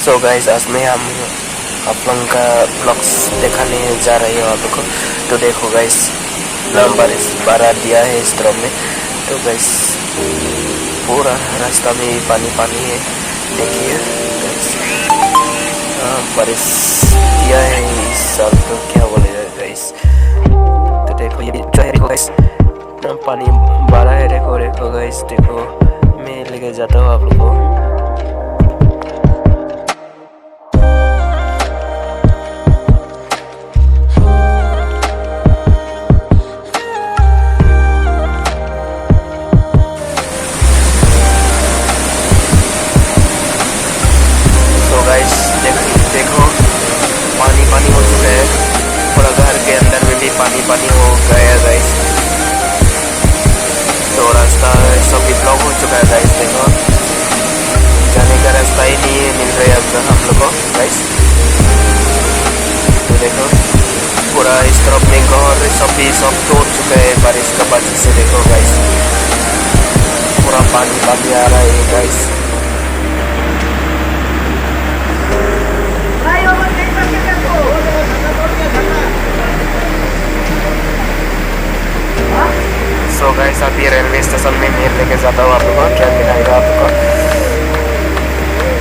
So guys आज में हम आप लोगों का ब्लॉग्स दिखाने जा रहे हो आप लोग को। तो देखो गाइस बारिश बारा दिया है इस तरफ में। तो गाइस पूरा रास्ता में पानी पानी है। देखिए गाइस बारिश दिया है इस साल, तो क्या बोलेगा गाइस। तो देखो ये जो है देखो गाइस पानी बारा है। देखो देखो गाइस, देखो मैं लेके जाता हूँ आप लोग को। देखो पानी पानी हो चुका है, पूरा घर के अंदर में भी पानी पानी हो गया गाइस। तो रास्ता सब भी ब्लॉक हो चुका है गाइस। देखो जाने का रास्ता ही नहीं मिल रहा है अब हम लोग को गाइस। तो देखो पूरा इस तरफ में घर सब तोड़ चुका है बारिश का वजह से। देखो गाइस पूरा पानी पानी आ रहा है गाइस। सो गाइस अभी रेलवे स्टेशन में मैं लेके जाता हूँ आप लोग को, ट्रेन दिखाएगा आप लोग को।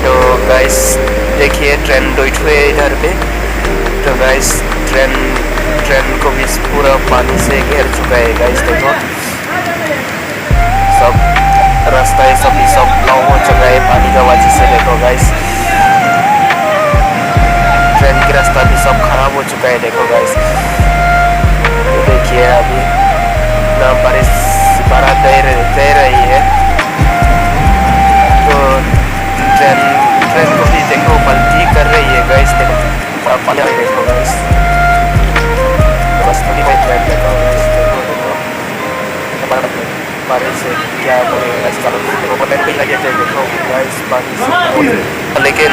तो गाइस देखिए ट्रेन बैठे है इधर पे। तो गाइस ट्रेन को भी पूरा पानी से घेर चुका है गाइस। देखो सब रास्ता सब ब्लॉक हो चुका है पानी का वजह से। देखो गाइस ट्रेन की रास्ता भी सब खराब हो चुका है। देखो गाइस तो देखिए अभी बारिश बारा दे रही है। तो ट्रेन को भी देखो पलटी कर रही है गाइस। देखो पानी देखो गाइस, बस थोड़ी बहुत ट्रेन देखो गाइस। देखो बारिश से क्या बोलेगा गाइस। देखो पता नहीं लगे थे देखो गाइस पानी से, लेकिन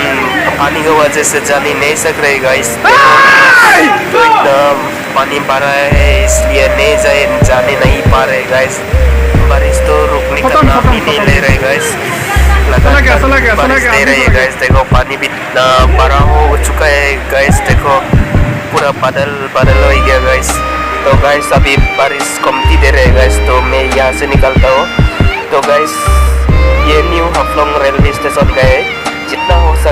पानी की वजह से जाने नहीं सक रही गाइस। तो एकदम पानी भरा है इसलिए नहीं जाने नहीं पा रहे गाइस। बारिश तो रुकने का नाम ही नहीं ले रहे गाइस। लगातार बारिश दे रही है गाइस। देखो पानी भी इतना भरा हो चुका है गाइस। देखो पूरा बादल हो गया गाइस। तो गाइस अभी बारिश कमती दे रहे गाइस, तो मैं यहाँ से निकलता हूँ। तो गाइस ये न्यू हाफलोंग रेलवे स्टेशन गए, जितना हो सके